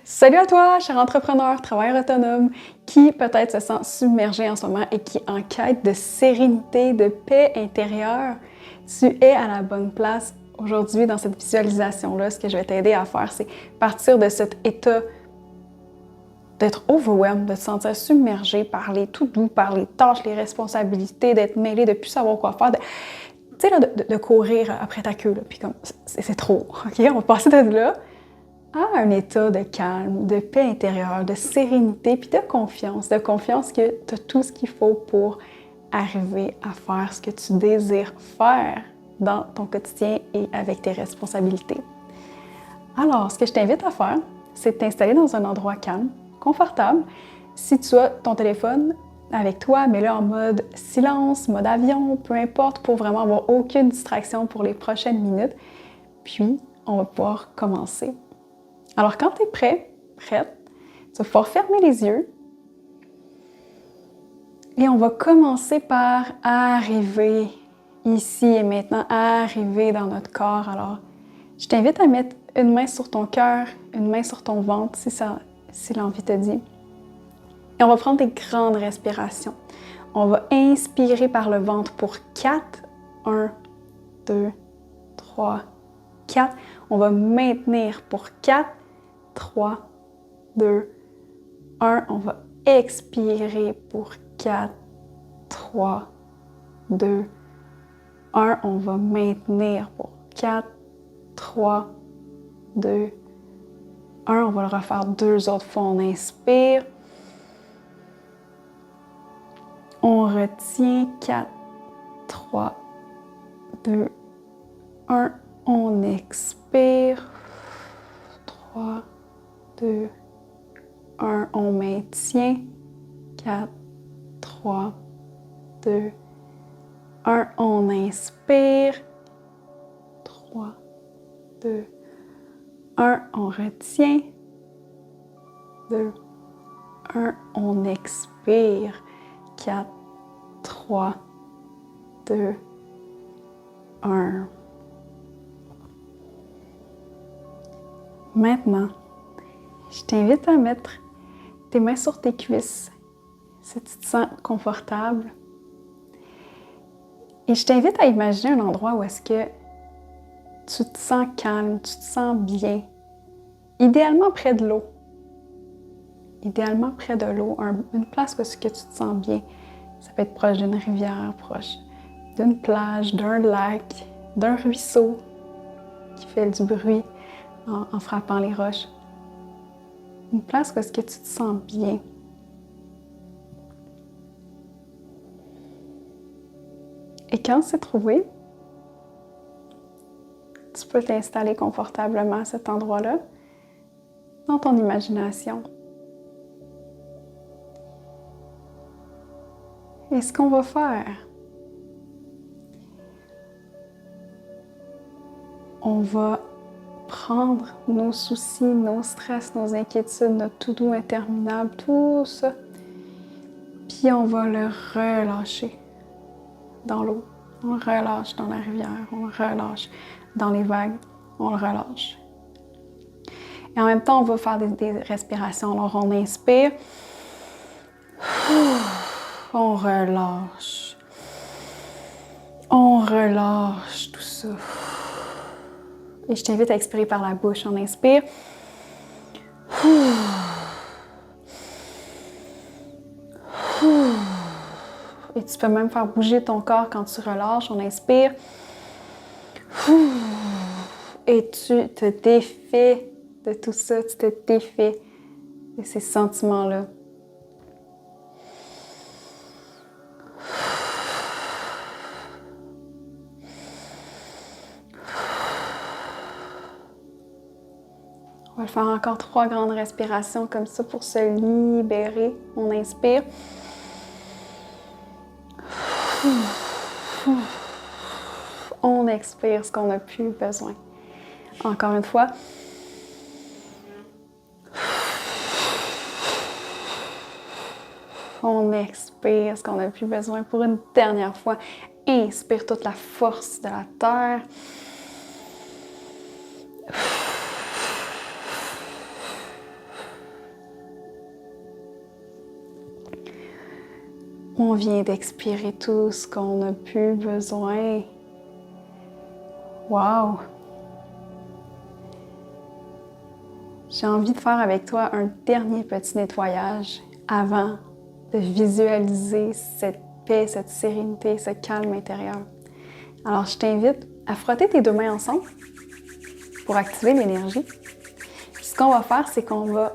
Salut à toi, cher entrepreneur, travailleur autonome, qui peut-être se sent submergé en ce moment et qui est en quête de sérénité, de paix intérieure. Tu es à la bonne place aujourd'hui dans cette visualisation-là. Ce que je vais t'aider à faire, c'est partir de cet état d'être overwhelmed, de te sentir submergé par les to-do, par les tâches, les responsabilités, d'être mêlé, de ne plus savoir quoi faire. Tu sais, là, de courir après ta queue, là, puis comme, c'est trop, OK? On va passer de là à un état de calme, de paix intérieure, de sérénité, puis de confiance que tu as tout ce qu'il faut pour arriver à faire ce que tu désires faire dans ton quotidien et avec tes responsabilités. Alors, ce que je t'invite à faire, c'est de t'installer dans un endroit calme, confortable. Si tu as ton téléphone avec toi, mets-le en mode silence, mode avion, peu importe, pour vraiment avoir aucune distraction pour les prochaines minutes. Puis, on va pouvoir commencer. Alors, quand tu es prêt, prête, tu vas pouvoir fermer les yeux et on va commencer par arriver ici et maintenant, arriver dans notre corps. Alors, je t'invite à mettre une main sur ton cœur, une main sur ton ventre, si l'envie te dit. Et on va prendre des grandes respirations. On va inspirer par le ventre pour 4. 1, 2, 3, 4. On va maintenir pour 4. 3, 2, 1. On va expirer pour 4, 3, 2, 1. On va maintenir pour 4, 3, 2, 1. On va le refaire 2 autres fois. On inspire. On retient 4, 3, 2, 1. On expire. 3, 2, 1. On maintient. 4, 3, 2, 1. On inspire. 3, 2, 1. On retient. 2, 1. On expire. 4, 3, 2, 1. Maintenant, je t'invite à mettre tes mains sur tes cuisses si tu te sens confortable. Et je t'invite à imaginer un endroit où est-ce que tu te sens calme, tu te sens bien. Idéalement près de l'eau. Idéalement près de l'eau, une place où est-ce que tu te sens bien. Ça peut être proche d'une rivière, proche d'une plage, d'un lac, d'un ruisseau qui fait du bruit en frappant les roches. Une place où est-ce que tu te sens bien. Et quand c'est trouvé, tu peux t'installer confortablement à cet endroit-là, dans ton imagination. Et ce qu'on va faire, on va prendre nos soucis, nos stress, nos inquiétudes, notre to-do interminable, tout ça, puis on va le relâcher dans l'eau. On le relâche dans la rivière, on le relâche dans les vagues, on le relâche. Et en même temps, on va faire des respirations. Alors, on inspire, on relâche tout ça. Et je t'invite à expirer par la bouche. On inspire. Et tu peux même faire bouger ton corps quand tu relâches. On inspire. Et tu te défais de tout ça. Tu te défais de ces sentiments-là. On va faire encore 3 grandes respirations comme ça pour se libérer. On inspire. On expire ce qu'on n'a plus besoin. Encore une fois. On expire ce qu'on n'a plus besoin. Pour une dernière fois, inspire toute la force de la terre. On vient d'expirer tout ce qu'on n'a plus besoin. Wow! J'ai envie de faire avec toi un dernier petit nettoyage avant de visualiser cette paix, cette sérénité, ce calme intérieur. Alors, je t'invite à frotter tes deux mains ensemble pour activer l'énergie. Ce qu'on va faire, c'est qu'on va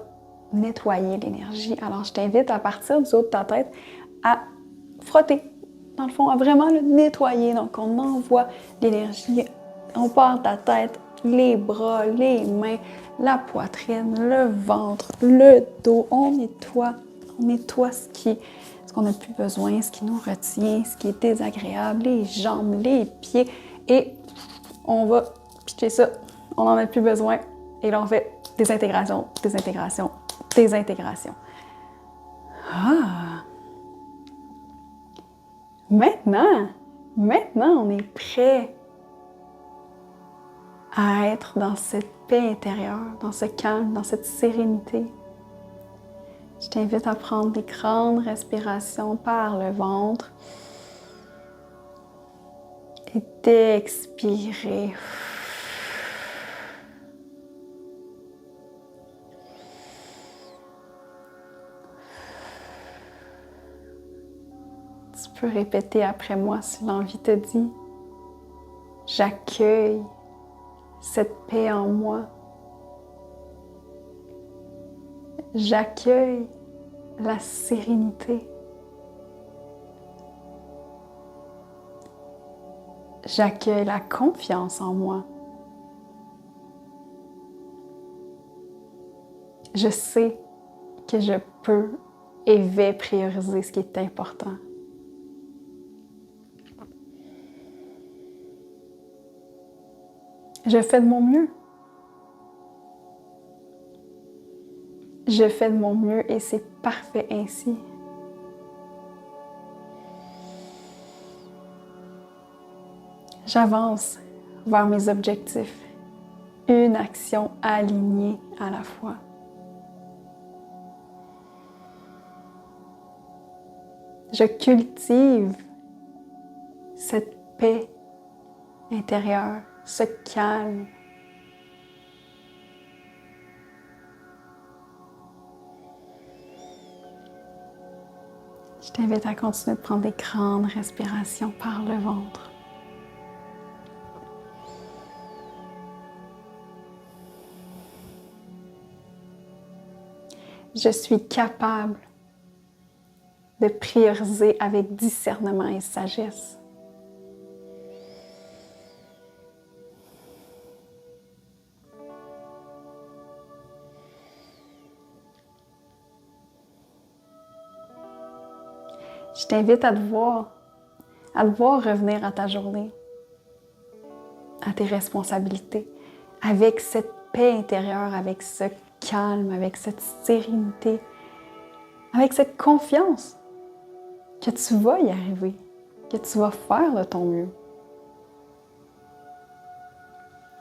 nettoyer l'énergie. Alors, je t'invite à partir du haut de ta tête à frotter. Dans le fond, à vraiment le nettoyer. Donc, on envoie l'énergie. On part de ta tête, les bras, les mains, la poitrine, le ventre, le dos. On nettoie ce qu'on n'a plus besoin, ce qui nous retient, ce qui est désagréable, les jambes, les pieds. Et on va pitcher ça. On n'en a plus besoin. Et là, on fait désintégration, désintégration, désintégration. Ah! Maintenant, on est prêt à être dans cette paix intérieure, dans ce calme, dans cette sérénité. Je t'invite à prendre des grandes respirations par le ventre et d'expirer. Tu peux répéter après moi si l'envie te dit. J'accueille cette paix en moi. J'accueille la sérénité. J'accueille la confiance en moi. Je sais que je peux et vais prioriser ce qui est important. Je fais de mon mieux. Je fais de mon mieux et c'est parfait ainsi. J'avance vers mes objectifs, une action alignée à la fois. Je cultive cette paix intérieure, ce calme. Je t'invite à continuer de prendre des grandes respirations par le ventre. Je suis capable de prioriser avec discernement et sagesse. Je t'invite à te voir revenir à ta journée, à tes responsabilités, avec cette paix intérieure, avec ce calme, avec cette sérénité, avec cette confiance que tu vas y arriver, que tu vas faire de ton mieux.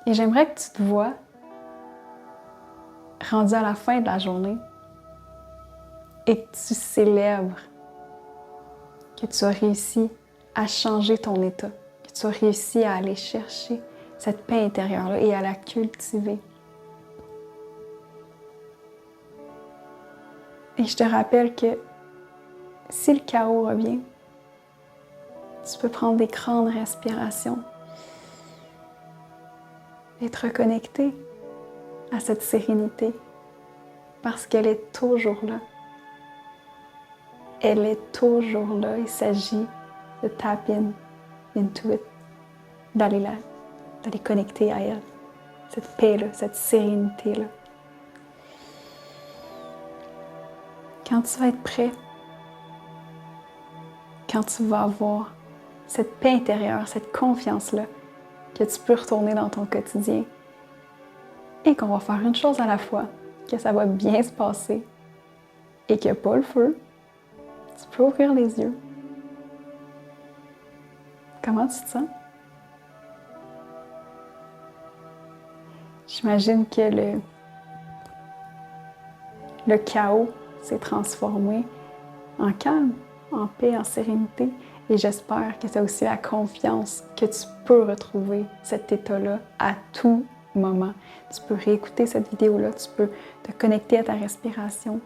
Et j'aimerais que tu te vois rendu à la fin de la journée et que tu célèbres que tu as réussi à changer ton état, que tu as réussi à aller chercher cette paix intérieure-là et à la cultiver. Et je te rappelle que si le chaos revient, tu peux prendre des grandes respirations et te reconnecter à cette sérénité parce qu'elle est toujours là. Elle est toujours là. Il s'agit de tap into it, d'aller connecter à elle. Cette paix-là, cette sérénité-là. Quand tu vas être prêt, quand tu vas avoir cette paix intérieure, cette confiance-là, que tu peux retourner dans ton quotidien et qu'on va faire une chose à la fois, que ça va bien se passer et qu'il n'y a pas le feu, tu peux ouvrir les yeux. Comment tu te sens? J'imagine que le chaos s'est transformé en calme, en paix, en sérénité. Et j'espère que tu as aussi la confiance que tu peux retrouver cet état-là à tout moment. Tu peux réécouter cette vidéo-là, tu peux te connecter à ta respiration,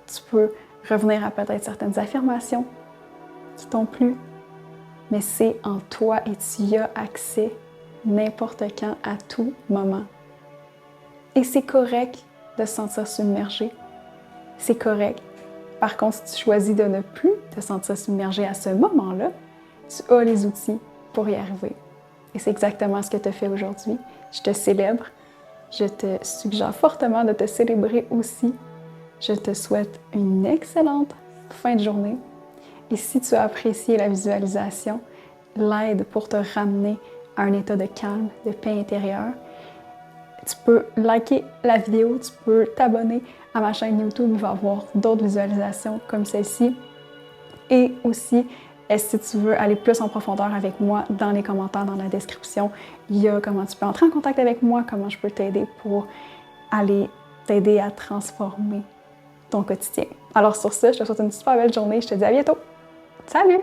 tu peux revenir à peut-être certaines affirmations qui t'ont plu, mais c'est en toi et tu y as accès n'importe quand, à tout moment. Et c'est correct de se sentir submergé. C'est correct. Par contre, si tu choisis de ne plus te sentir submergé à ce moment-là, tu as les outils pour y arriver. Et c'est exactement ce que tu as fait aujourd'hui. Je te célèbre. Je te suggère fortement de te célébrer aussi. Je te souhaite une excellente fin de journée. Et si tu as apprécié la visualisation, l'aide pour te ramener à un état de calme, de paix intérieure, tu peux liker la vidéo, tu peux t'abonner à ma chaîne YouTube, il va y avoir d'autres visualisations comme celle-ci. Et aussi, si tu veux aller plus en profondeur avec moi, dans les commentaires, dans la description, il y a comment tu peux entrer en contact avec moi, comment je peux t'aider pour aller t'aider à transformer ton quotidien. Alors sur ce, je te souhaite une super belle journée, je te dis à bientôt! Salut!